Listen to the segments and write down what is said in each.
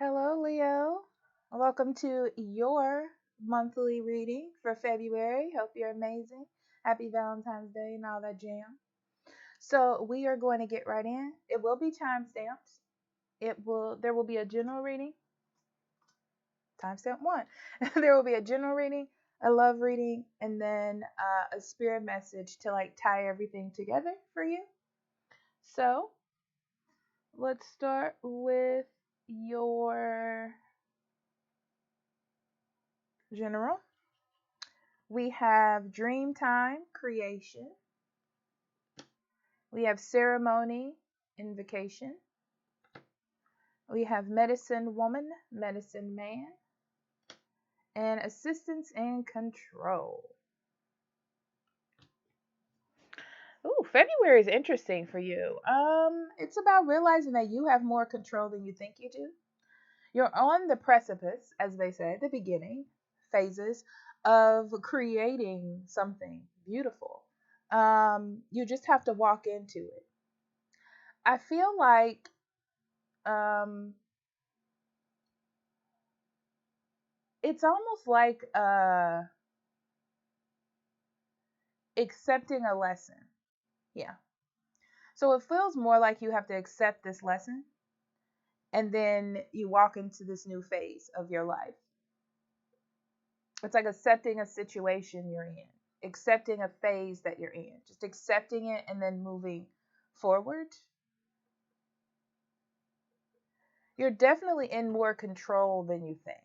Hello, Leo. Welcome to your monthly reading for February. Hope you're amazing. Happy Valentine's Day and all that jam. So we are going to get right in. It will be timestamps. There will be a general reading. Timestamp one. There will be a general reading, a love reading, and then a spirit message to like tie everything together for you. So let's start with your general. We have Dreamtime Creation. We have Ceremony Invocation. We have Medicine Woman, Medicine Man, and Assistance and Control. Ooh, February is interesting for you. It's about realizing that you have more control than you think you do. You're on the precipice, as they say, the beginning phases of creating something beautiful. You just have to walk into it. I feel like um, it's almost like accepting a lesson. Yeah. So it feels more like you have to accept this lesson and then you walk into this new phase of your life. It's like accepting a situation you're in, accepting a phase that you're in, just accepting it and then moving forward. You're definitely in more control than you think,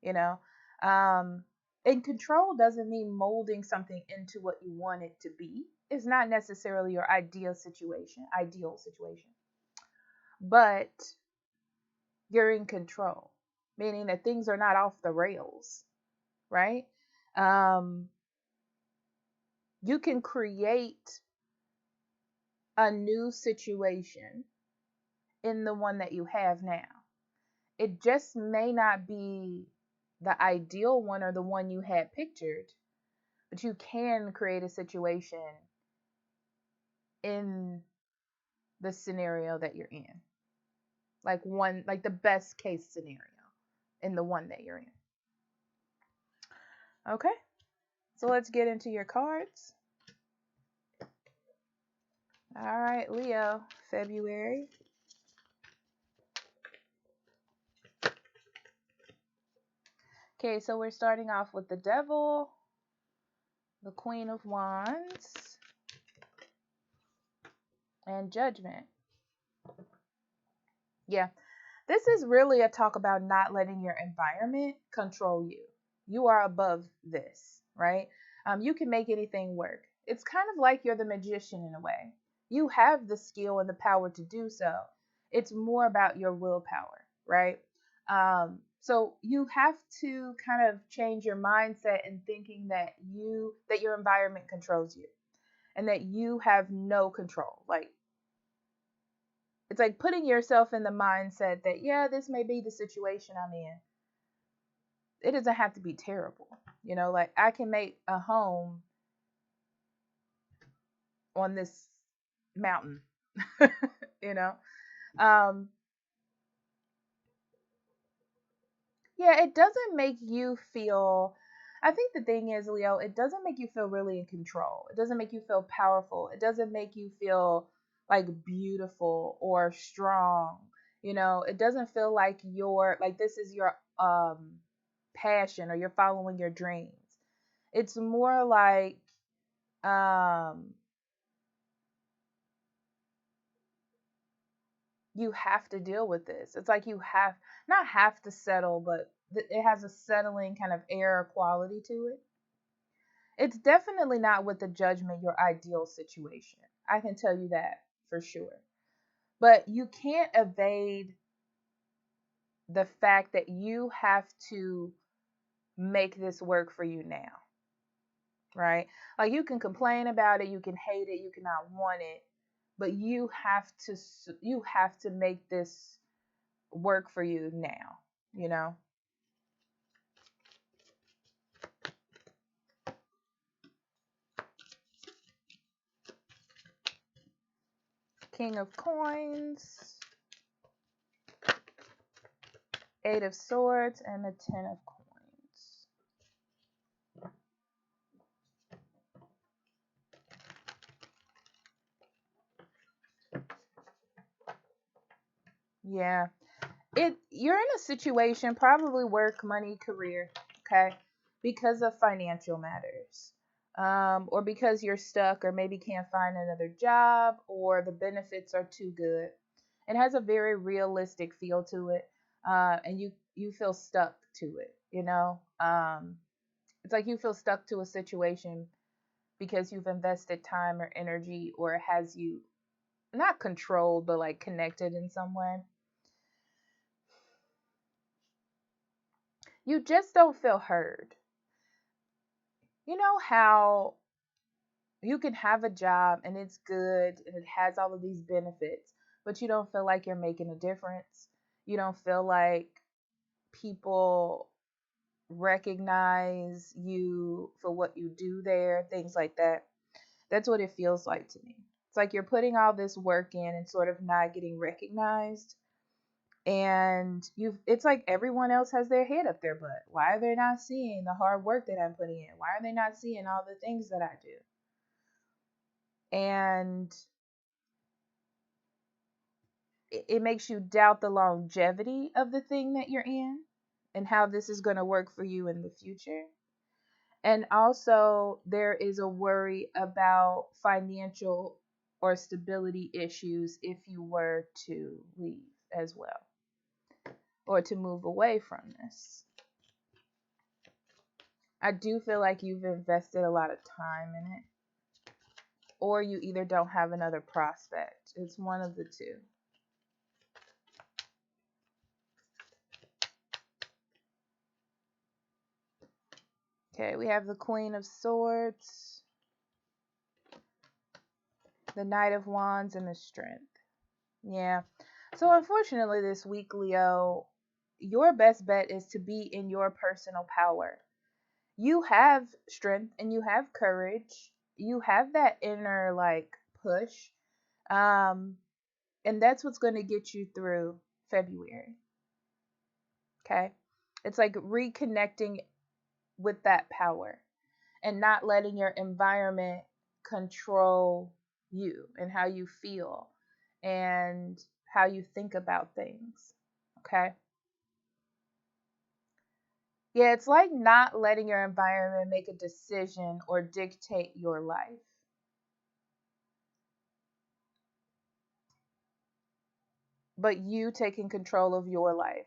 you know? Um, and control doesn't mean molding something into what you want it to be. It's not necessarily your ideal situation, but you're in control, meaning that things are not off the rails, right? Um, you can create a new situation in the one that you have now. It just may not be the ideal one or the one you had pictured, but you can create a situation in the scenario that you're in. Like the best case scenario in the one that you're in. Okay? So let's get into your cards. All right, Leo, February. Okay, so we're starting off with the Devil, the Queen of Wands, and Judgment. Yeah, this is really a talk about not letting your environment control you. You are above this, right? You can make anything work. It's kind of like you're the magician in a way. You have the skill and the power to do so. It's more about your willpower, right? So you have to kind of change your mindset in thinking that your environment controls you and that you have no control. Like it's like putting yourself in the mindset that, yeah, this may be the situation I'm in. It doesn't have to be terrible. Like I can make a home on this mountain, you know? Um, yeah, it doesn't make you feel, I think the thing is, Leo, it doesn't make you feel really in control. It doesn't make you feel powerful. It doesn't make you feel like beautiful or strong. It doesn't feel like this is your passion or you're following your dreams. It's more like um you have to deal with this. It's like you not have to settle, but it has a settling kind of air quality to it. It's definitely not with the Judgment your ideal situation. I can tell you that for sure. But you can't evade the fact that you have to make this work for you now, right? Like you can complain about it, you can hate it, you cannot want it, but you have to make this work for you now, you know? King of Coins, Eight of Swords and the Ten of Coins. Yeah. You're in a situation, probably work, money, career, okay, because of financial matters. Or because you're stuck or maybe can't find another job or the benefits are too good. It has a very realistic feel to it. And you feel stuck to it, you know? It's like you feel stuck to a situation because you've invested time or energy, or it has you not controlled but like connected in some way. You just don't feel heard. You know how you can have a job and it's good and it has all of these benefits, but you don't feel like you're making a difference. You don't feel like people recognize you for what you do there, things like that. That's what it feels like to me. It's like you're putting all this work in and sort of not getting recognized. And it's like everyone else has their head up their butt. Why are they not seeing the hard work that I'm putting in? Why are they not seeing all the things that I do? And it makes you doubt the longevity of the thing that you're in and how this is going to work for you in the future. And also, there is a worry about financial or stability issues if you were to leave as well, or to move away from this. I do feel like you've invested a lot of time in it, or you either don't have another prospect. It's one of the two. Okay, we have the Queen of Swords, the Knight of Wands, and the Strength. Yeah. So unfortunately this week, Leo, your best bet is to be in your personal power. You have strength and you have courage. You have that inner like push. Um and that's what's going to get you through February. Okay? It's like reconnecting with that power and not letting your environment control you and how you feel and how you think about things. Okay? Yeah, it's like not letting your environment make a decision or dictate your life. But you taking control of your life.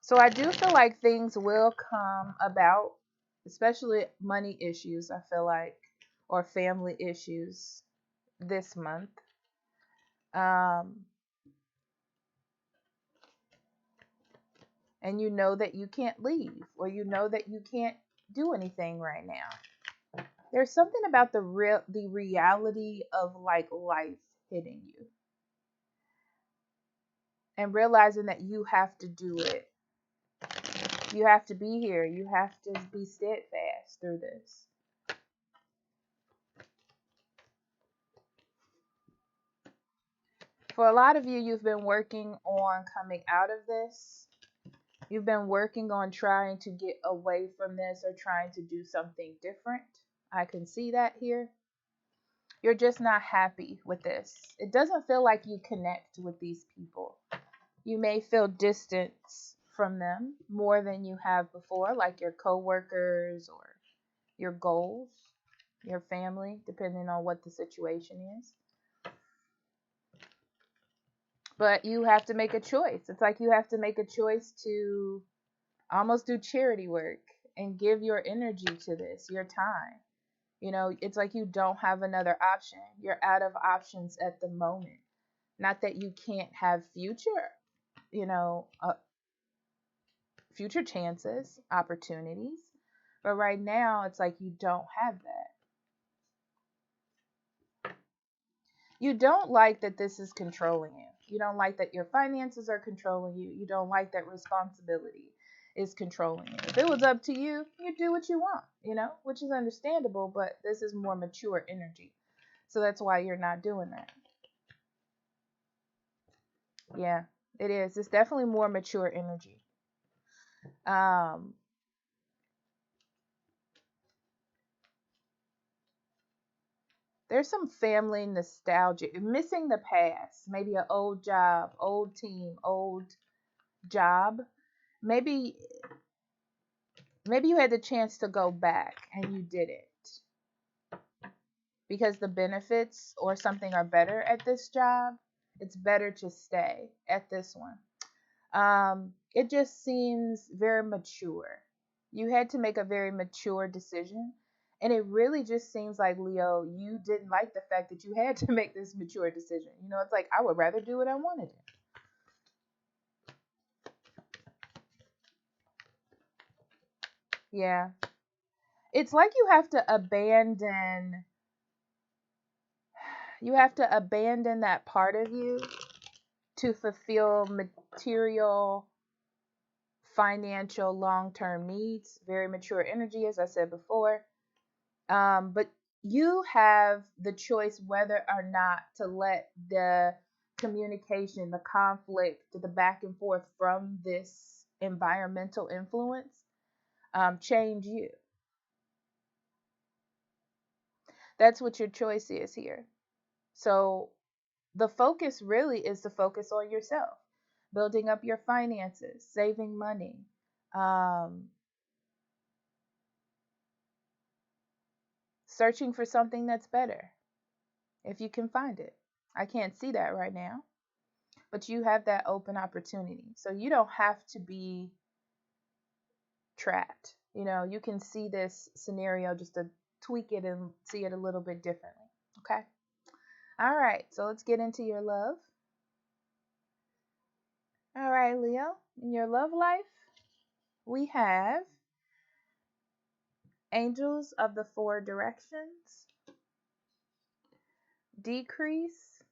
So I do feel like things will come about, especially money issues, I feel like, or family issues this month. Um, and you know that you can't leave, or you know that you can't do anything right now. There's something about the reality of like life hitting you and realizing that you have to do it. You have to be here. You have to be steadfast through this. For a lot of you, you've been working on coming out of this. You've been working on trying to get away from this or trying to do something different. I can see that here. You're just not happy with this. It doesn't feel like you connect with these people. You may feel distance from them more than you have before, like your coworkers or your goals, your family, depending on what the situation is. But you have to make a choice. It's like you have to make a choice to almost do charity work and give your energy to this, your time. You know, it's like you don't have another option. You're out of options at the moment. Not that you can't have future, you know, future chances, opportunities. But right now, it's like you don't have that. You don't like that this is controlling you. You don't like that your finances are controlling you. You don't like that responsibility is controlling you. If it was up to you, you'd do what you want, you know, which is understandable, but this is more mature energy. So that's why you're not doing that. Yeah, it is. It's definitely more mature energy. Um, there's some family nostalgia, missing the past, maybe an old job, old team, old job. Maybe maybe you had the chance to go back and you didn't because the benefits or something are better at this job. It's better to stay at this one. It just seems very mature. You had to make a very mature decision. And it really just seems like, Leo, you didn't like the fact that you had to make this mature decision. You know, it's like, I would rather do what I wanted to. Yeah. It's like you have to abandon that part of you to fulfill material, financial, long-term needs. Very mature energy, as I said before. But you have the choice whether or not to let the communication, the conflict, the back and forth from this environmental influence change you. That's what your choice is here. So the focus really is to focus on yourself, building up your finances, saving money, um, searching for something that's better if you can find it. I can't see that right now, but you have that open opportunity. So you don't have to be trapped. You know, you can see this scenario just to tweak it and see it a little bit differently. Okay. All right. So let's get into your love. All right, Leo. In your love life, we have angels of the four directions, decrease,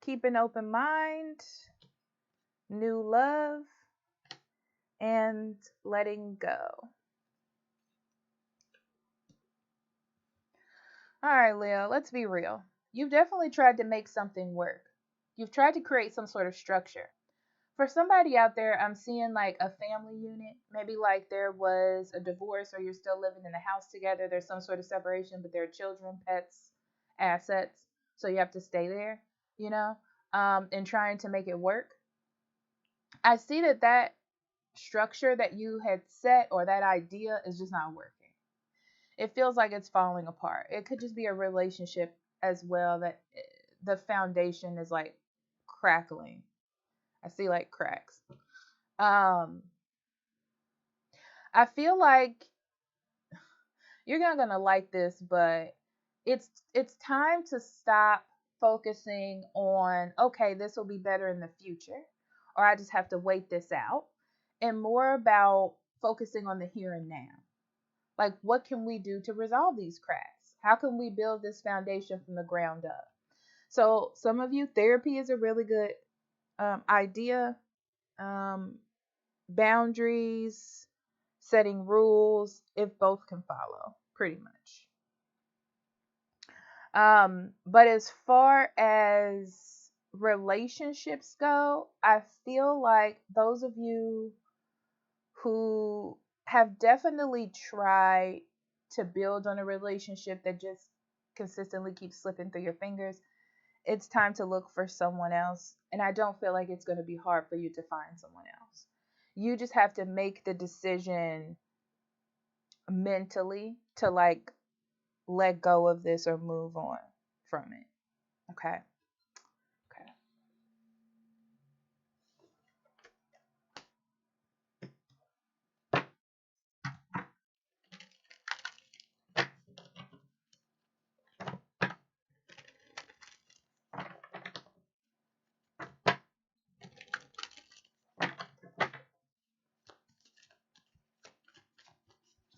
keep an open mind, new love, and letting go. All right, Leo, let's be real. You've definitely tried to make something work. You've tried to create some sort of structure. For somebody out there, I'm seeing like a family unit. Maybe like there was a divorce or you're still living in a house together. There's some sort of separation, but there are children, pets, assets. So you have to stay there, you know, and trying to make it work. I see that that structure that you had set or that idea is just not working. It feels like it's falling apart. It could just be a relationship as well that the foundation is like crackling. I see like cracks. Um, I feel like you're not gonna like this, but it's time to stop focusing on okay, this will be better in the future, or I just have to wait this out, and more about focusing on the here and now. Like, what can we do to resolve these cracks? How can we build this foundation from the ground up? So, some of you, therapy is a really good idea. Um, Boundaries, setting rules, if both can follow, pretty much. But as far as relationships go, I feel like those of you who have definitely tried to build on a relationship that just consistently keeps slipping through your fingers, it's time to look for someone else. And I don't feel like it's going to be hard for you to find someone else. You just have to make the decision mentally to like let go of this or move on from it. Okay. Okay.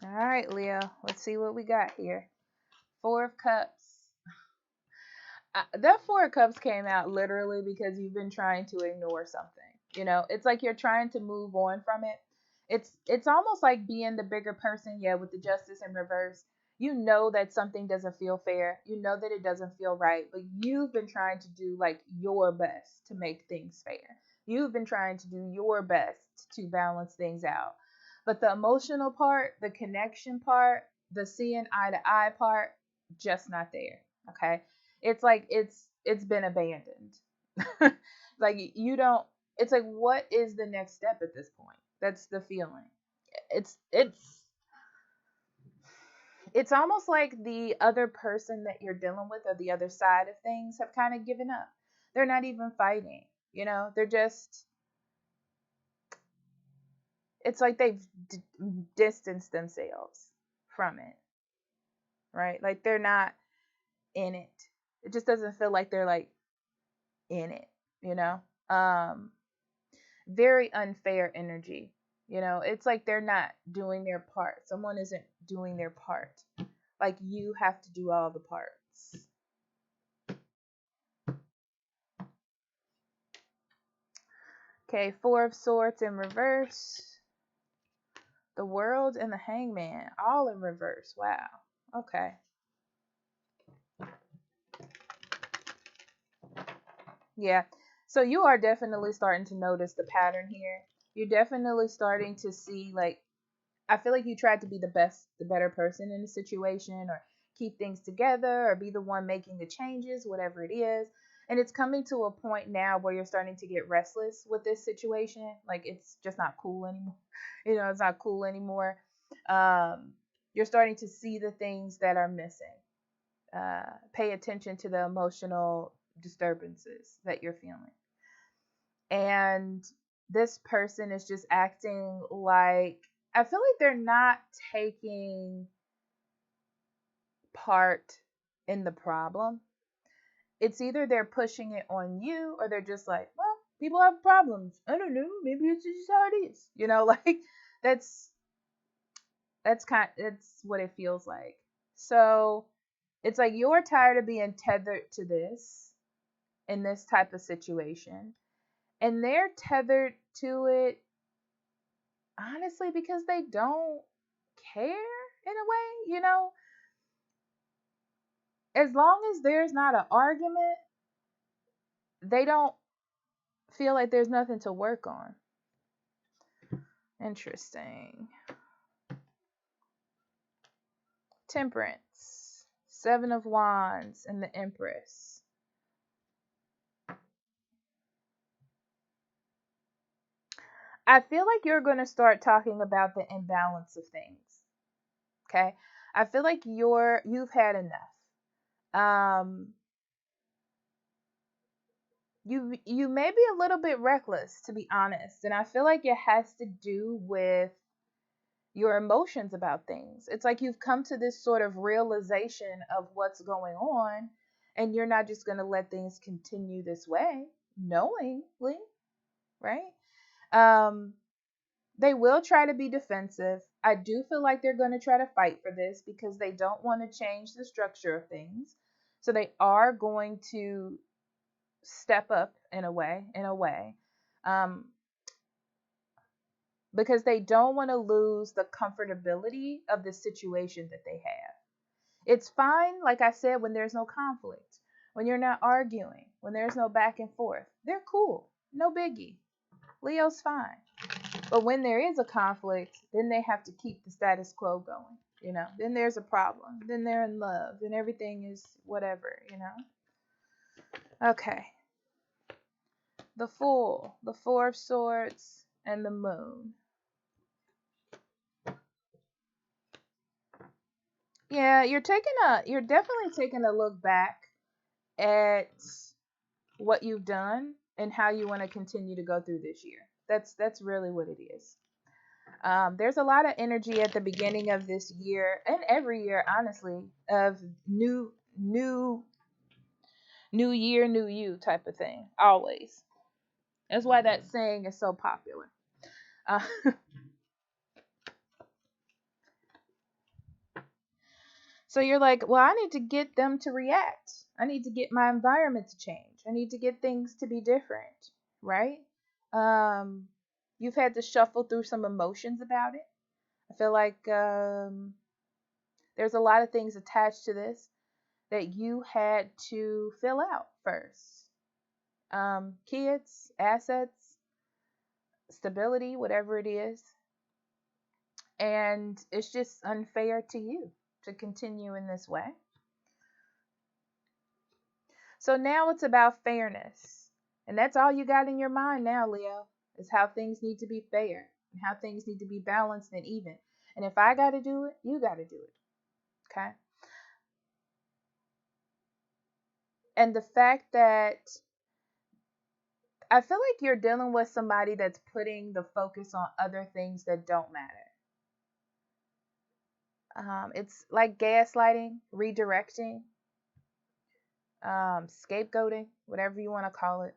All right, Leo. Let's see what we got here. Four of Cups. That Four of Cups came out literally because you've been trying to ignore something. You know, it's like you're trying to move on from it. It's almost like being the bigger person, yeah, with the Justice in reverse. You know that something doesn't feel fair. You know that it doesn't feel right, but you've been trying to do like your best to make things fair. You've been trying to do your best to balance things out. But the emotional part, the connection part, the seeing eye to eye part, just not there. Okay? It's like it's been abandoned. Like you don't, it's like what is the next step at this point? That's the feeling. It's it's almost like the other person that you're dealing with or the other side of things have kind of given up. They're not even fighting, they're just, it's like they've distanced themselves from it, right? Like they're not in it. It just doesn't feel like they're like in it, you know? Um, Very unfair energy. It's like they're not doing their part. Someone isn't doing their part. Like you have to do all the parts. Okay, Four of Swords in reverse. The World and the Hangman, all in reverse. Wow. Okay. Yeah. So you are definitely starting to notice the pattern here. You're definitely starting to see, like, I feel like you tried to be the better person in the situation, or keep things together, or be the one making the changes, whatever it is. And it's coming to a point now where you're starting to get restless with this situation. Like it's just not cool anymore. It's not cool anymore. Um, you're starting to see the things that are missing. Pay attention to the emotional disturbances that you're feeling. And this person is just acting like, I feel like they're not taking part in the problem. It's either they're pushing it on you, or they're just like, well, people have problems. I don't know. Maybe it's just how it is. Like that's that's what it feels like. So it's like you're tired of being tethered to this in this type of situation. And they're tethered to it honestly because they don't care in a way. As long as there's not an argument, they don't feel like there's nothing to work on. Interesting. Temperance, Seven of Wands, and the Empress. I feel like you're going to start talking about the imbalance of things. Okay? I feel like you've had enough. Um you may be a little bit reckless, to be honest, and I feel like it has to do with your emotions about things. It's like you've come to this sort of realization of what's going on, and you're not just going to let things continue this way knowingly, right? um they will try to be defensive. I do feel like they're going to try to fight for this because they don't want to change the structure of things. So they are going to step up in a way, um, because they don't want to lose the comfortability of the situation that they have. It's fine, like I said, when there's no conflict, when you're not arguing, when there's no back and forth. They're cool, no biggie. Leo's fine. But when there is a conflict, then they have to keep the status quo going. Then there's a problem. Then they're in love. Then everything is whatever. Okay. The Fool, the Four of Swords, and the Moon. Yeah, you're definitely taking a look back at what you've done and how you want to continue to go through this year. That's really what it is. There's a lot of energy at the beginning of this year and every year, honestly, of new year, new you type of thing. Always. That's why that saying is so popular. Uh, So you're like, well, I need to get them to react. I need to get my environment to change. I need to get things to be different, right? Um, you've had to shuffle through some emotions about it. I feel like There's a lot of things attached to this that you had to fill out first. Kids, assets, stability, whatever it is. And it's just unfair to you to continue in this way. So now it's about fairness. And that's all you got in your mind now, Leo, is how things need to be fair and how things need to be balanced and even. And if I got to do it, you got to do it. Okay? And the fact that I feel like you're dealing with somebody that's putting the focus on other things that don't matter. It's like gaslighting, redirecting, scapegoating, whatever you want to call it.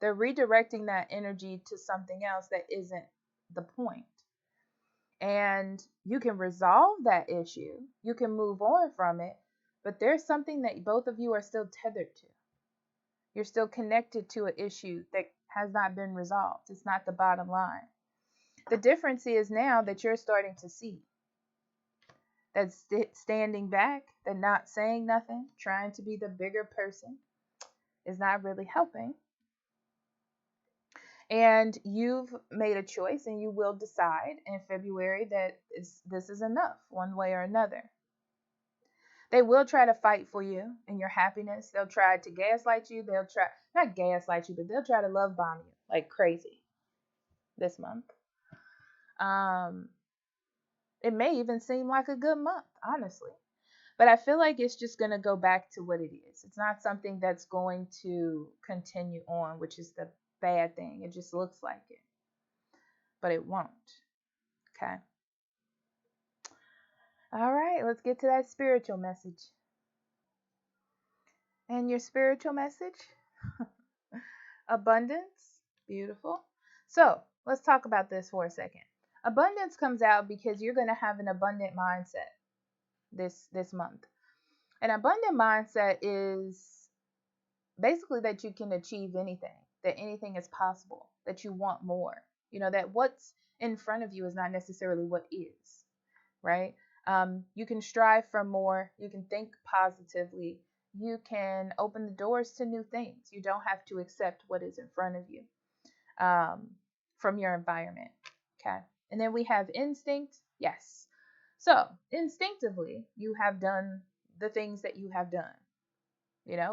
They're redirecting that energy to something else that isn't the point. And you can resolve that issue, you can move on from it, but there's something that both of you are still tethered to. You're still connected to an issue that has not been resolved. It's not the bottom line. The difference is now that you're starting to see that standing back, that not saying nothing, trying to be the bigger person is not really helping. And you've made a choice and you will decide in February that this is enough one way or another. They will try to fight for you and your happiness. They'll try to gaslight you. They'll try, not gaslight you, but they'll try to love bomb you like crazy this month. It may even seem like a good month, honestly. But I feel like it's just going to go back to what it is. It's not something that's going to continue on, which is the bad thing. It just looks like it. But it won't. Okay. All right, let's get to that spiritual message. And your spiritual message? Abundance. Beautiful. So let's talk about this for a second. Abundance comes out because you're going to have an abundant mindset this month. An abundant mindset is basically that you can achieve anything, that anything is possible, that you want more. That what's in front of you is not necessarily what is, right? You can strive for more. You can think positively. You can open the doors to new things. You don't have to accept what is in front of you from your environment. Okay. And then we have instinct. Yes. So instinctively, you have done the things that you have done.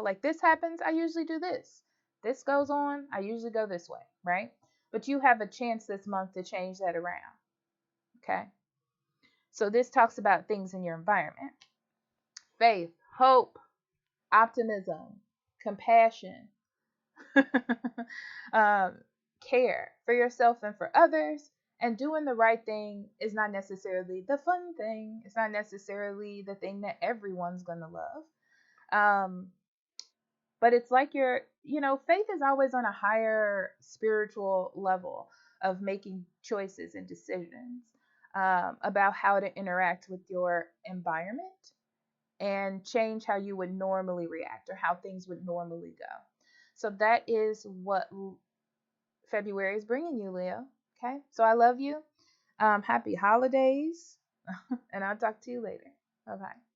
Like this happens, I usually do this. This goes on, I usually go this way, right? But you have a chance this month to change that around. Okay. So this talks about things in your environment. Faith, hope, optimism, compassion, care for yourself and for others. And doing the right thing is not necessarily the fun thing. It's not necessarily the thing that everyone's going to love. But it's like faith is always on a higher spiritual level of making choices and decisions about how to interact with your environment and change how you would normally react or how things would normally go. So that is what February is bringing you, Leo. Okay, so I love you. Happy holidays, and I'll talk to you later. Bye bye.